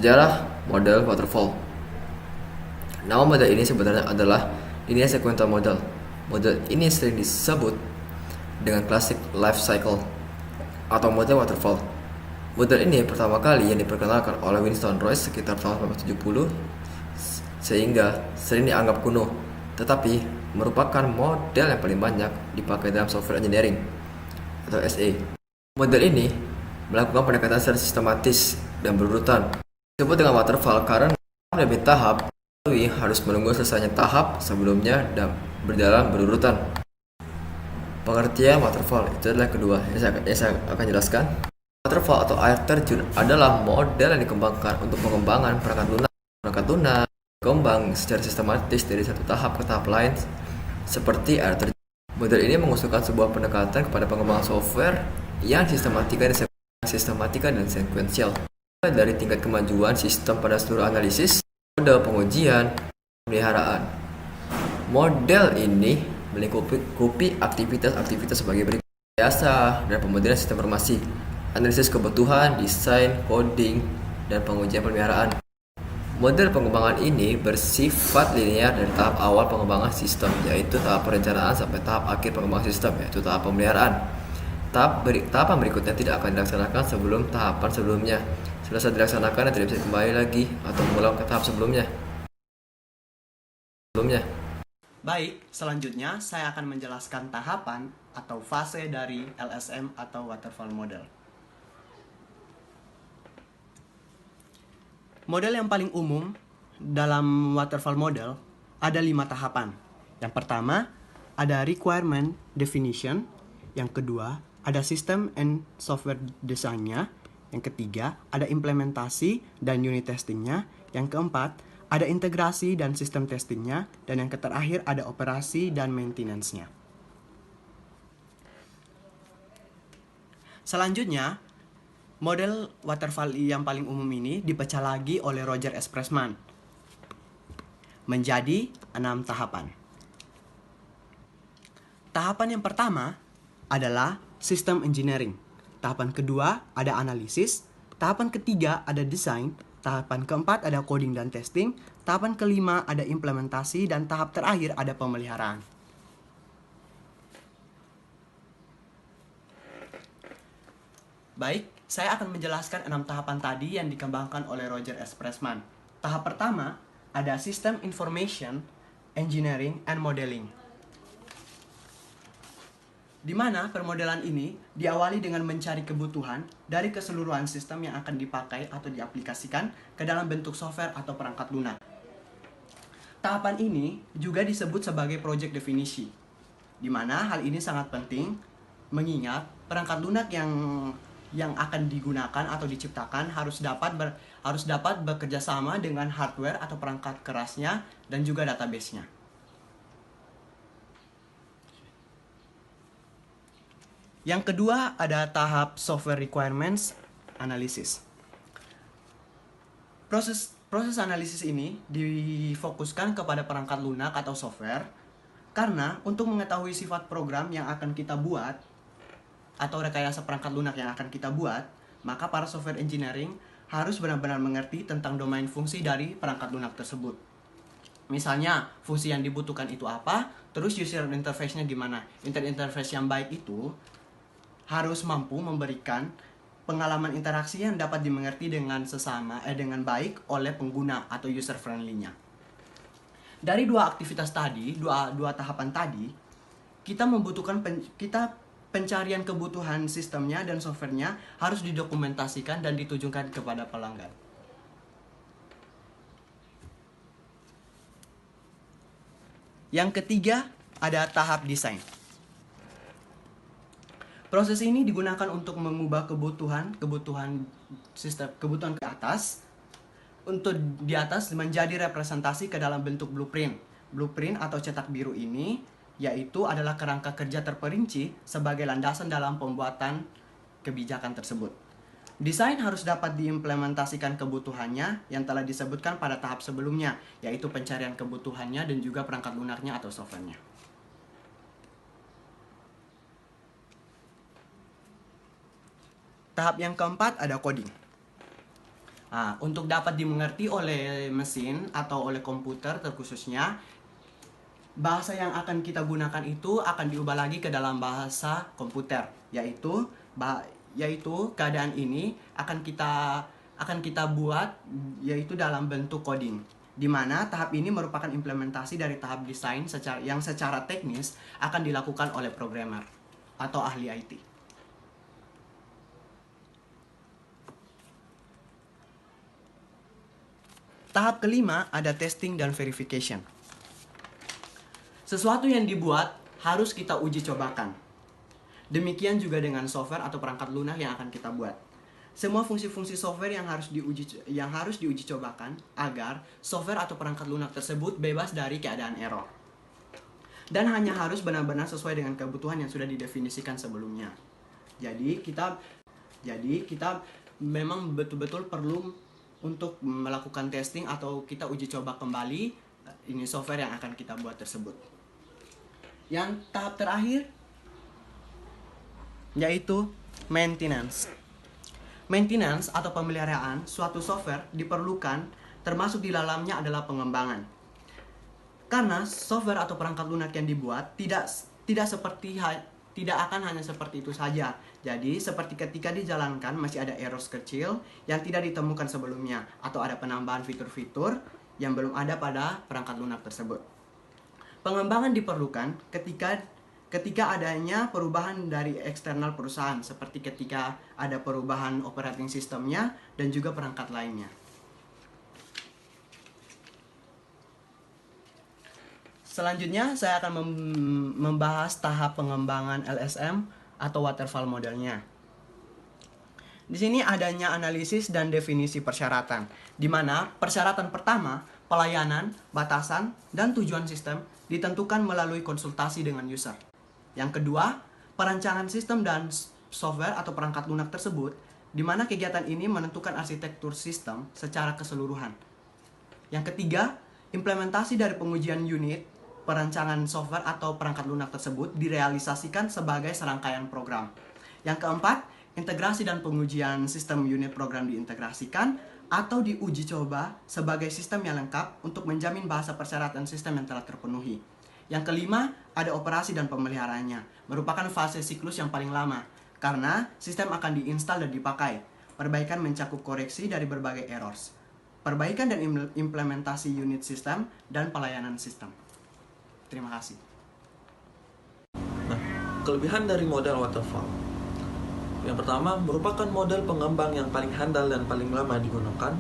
Sejarah model waterfall. Nama model ini sebenarnya adalah linear sequential model. Model ini sering disebut dengan classic life cycle atau model waterfall. Model ini pertama kali yang diperkenalkan oleh Winston Royce sekitar tahun 1970 sehingga sering dianggap kuno, tetapi merupakan model yang paling banyak dipakai dalam software engineering atau SA. Model ini melakukan pendekatan secara sistematis dan berurutan. Disebut dengan waterfall karena lebih tahap harus menunggu selesainya tahap sebelumnya dan berjalan berurutan. Pengertian waterfall itu adalah kedua yang saya akan jelaskan. Waterfall atau air terjun adalah model yang dikembangkan untuk pengembangan perangkat lunak. Perangkat lunak berkembang secara sistematis dari satu tahap ke tahap lain seperti air terjun. Model ini mengusulkan sebuah pendekatan kepada pengembangan software yang sistematika dan sekuensial. Dari tingkat kemajuan sistem pada seluruh analisis, mode pengujian, pemeliharaan. Model ini melingkupi aktivitas-aktivitas sebagai berikut: biasa dan pemodelan sistem informasi, analisis kebutuhan, desain, coding, dan pengujian pemeliharaan. Model pengembangan ini bersifat linear dari tahap awal pengembangan sistem, yaitu tahap perencanaan, sampai tahap akhir pengembangan sistem, yaitu tahap pemeliharaan. Tahapan berikutnya tidak akan dilaksanakan sebelum tahapan sebelumnya. Selesai dilaksanakan, tidak bisa kembali lagi atau mengulang ke tahap sebelumnya. Baik, selanjutnya saya akan menjelaskan tahapan atau fase dari LSM atau Waterfall Model. Model yang paling umum dalam Waterfall Model ada 5 tahapan. Yang pertama, ada Requirement Definition. Yang kedua, ada System and Software Design-nya. Yang ketiga, ada implementasi dan unit testingnya. Yang keempat, ada integrasi dan sistem testingnya. Dan yang terakhir, ada operasi dan maintenance-nya. Selanjutnya, model waterfall yang paling umum ini dipecah lagi oleh Roger S. Pressman menjadi 6 tahapan. Tahapan yang pertama adalah System Engineering. Tahapan kedua ada analisis. Tahapan ketiga ada desain. Tahapan keempat ada coding dan testing. Tahapan kelima ada implementasi. Dan tahap terakhir ada pemeliharaan. Baik, saya akan menjelaskan 6 tahapan tadi yang dikembangkan oleh Roger S. Pressman. Tahap pertama ada System Information, Engineering, and Modeling, di mana permodelan ini diawali dengan mencari kebutuhan dari keseluruhan sistem yang akan dipakai atau diaplikasikan ke dalam bentuk software atau perangkat lunak. Tahapan ini juga disebut sebagai project definisi, di mana hal ini sangat penting mengingat perangkat lunak yang akan digunakan atau diciptakan harus dapat bekerja sama dengan hardware atau perangkat kerasnya dan juga database-nya. Yang kedua ada tahap Software Requirements Analysis. Proses analisis ini difokuskan kepada perangkat lunak atau software karena untuk mengetahui sifat program yang akan kita buat atau rekayasa perangkat lunak yang akan kita buat, maka para software engineering harus benar-benar mengerti tentang domain fungsi dari perangkat lunak tersebut. Misalnya, fungsi yang dibutuhkan itu apa, terus user interface-nya gimana. Interface yang baik itu harus mampu memberikan pengalaman interaksi yang dapat dimengerti dengan dengan baik oleh pengguna atau user friendly-nya. Dari dua aktivitas tadi, dua tahapan tadi, kita membutuhkan pencarian kebutuhan sistemnya dan softwarenya harus didokumentasikan dan ditujukan kepada pelanggan. Yang ketiga, ada tahap desain. Proses ini digunakan untuk mengubah kebutuhan ke atas untuk di atas menjadi representasi ke dalam bentuk blueprint. Blueprint atau cetak biru ini yaitu adalah kerangka kerja terperinci sebagai landasan dalam pembuatan kebijakan tersebut. Desain harus dapat diimplementasikan kebutuhannya yang telah disebutkan pada tahap sebelumnya, yaitu pencarian kebutuhannya dan juga perangkat lunaknya atau softwarenya. Tahap yang keempat ada coding. Untuk dapat dimengerti oleh mesin atau oleh komputer terkhususnya, bahasa yang akan kita gunakan itu akan diubah lagi ke dalam bahasa komputer, yaitu keadaan ini akan kita buat yaitu dalam bentuk coding, di mana tahap ini merupakan implementasi dari tahap desain yang secara teknis akan dilakukan oleh programmer atau ahli IT. Tahap kelima ada testing dan verification. Sesuatu yang dibuat harus kita uji cobakan. Demikian juga dengan software atau perangkat lunak yang akan kita buat. Semua fungsi-fungsi software yang harus diuji cobakan agar software atau perangkat lunak tersebut bebas dari keadaan error. Dan hanya harus benar-benar sesuai dengan kebutuhan yang sudah didefinisikan sebelumnya. Jadi kita memang betul-betul perlu untuk melakukan testing atau kita uji coba kembali ini software yang akan kita buat tersebut. Yang tahap terakhir yaitu maintenance. Maintenance atau pemeliharaan suatu software diperlukan, termasuk di dalamnya adalah pengembangan. Karena software atau perangkat lunak yang dibuat tidak akan hanya seperti itu saja. Jadi seperti ketika dijalankan masih ada error kecil yang tidak ditemukan sebelumnya, atau ada penambahan fitur-fitur yang belum ada pada perangkat lunak tersebut. Pengembangan diperlukan ketika adanya perubahan dari eksternal perusahaan, seperti ketika ada perubahan operating sistemnya dan juga perangkat lainnya. Selanjutnya saya akan membahas tahap pengembangan LSM atau waterfall modelnya. Di sini adanya analisis dan definisi persyaratan, di mana persyaratan pertama, pelayanan, batasan, dan tujuan sistem ditentukan melalui konsultasi dengan user. Yang kedua, perancangan sistem dan software atau perangkat lunak tersebut, di mana kegiatan ini menentukan arsitektur sistem secara keseluruhan. Yang ketiga, implementasi dari pengujian unit, perancangan software atau perangkat lunak tersebut direalisasikan sebagai serangkaian program. Yang keempat, integrasi dan pengujian sistem unit program diintegrasikan atau diuji coba sebagai sistem yang lengkap untuk menjamin bahasa persyaratan sistem yang telah terpenuhi. Yang kelima, ada operasi dan pemeliharaannya, merupakan fase siklus yang paling lama, karena sistem akan diinstal dan dipakai. Perbaikan mencakup koreksi dari berbagai errors, perbaikan dan implementasi unit sistem, dan pelayanan sistem. Terima kasih. Nah, kelebihan dari model waterfall. Yang pertama, merupakan model pengembang yang paling handal dan paling lama digunakan.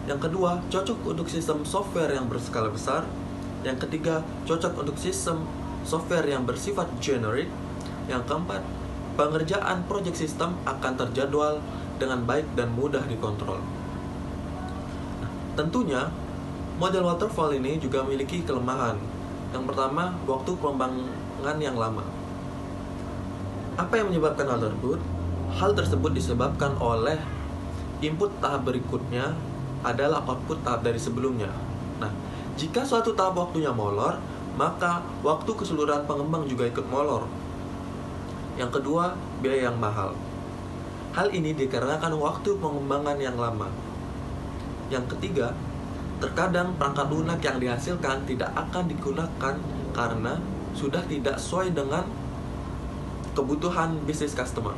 Yang kedua, cocok untuk sistem software yang berskala besar. Yang ketiga, cocok untuk sistem software yang bersifat generic. Yang keempat, pengerjaan proyek sistem akan terjadwal dengan baik dan mudah dikontrol. Nah, tentunya, model waterfall ini juga memiliki kelemahan. Yang pertama, waktu pengembangan yang lama. Apa yang menyebabkan hal tersebut? Hal tersebut disebabkan oleh input tahap berikutnya adalah output tahap dari sebelumnya. Nah, jika suatu tahap waktunya molor, maka waktu keseluruhan pengembang juga ikut molor. Yang kedua, biaya yang mahal. Hal ini dikarenakan waktu pengembangan yang lama. Yang ketiga, terkadang perangkat lunak yang dihasilkan tidak akan digunakan karena sudah tidak sesuai dengan kebutuhan bisnis customer.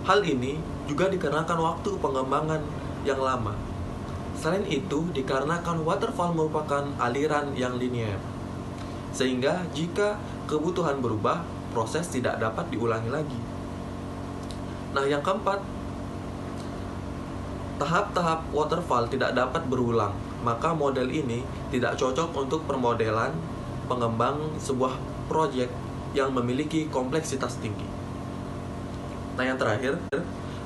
Hal ini juga dikarenakan waktu pengembangan yang lama. Selain itu, dikarenakan waterfall merupakan aliran yang linear, sehingga jika kebutuhan berubah, proses tidak dapat diulangi lagi. Nah, yang keempat, tahap-tahap waterfall tidak dapat berulang, maka model ini tidak cocok untuk permodelan pengembang sebuah proyek yang memiliki kompleksitas tinggi. Nah, yang terakhir,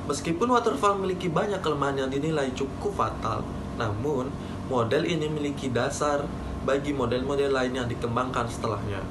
meskipun waterfall memiliki banyak kelemahan yang dinilai cukup fatal, namun model ini memiliki dasar bagi model-model lain yang dikembangkan setelahnya.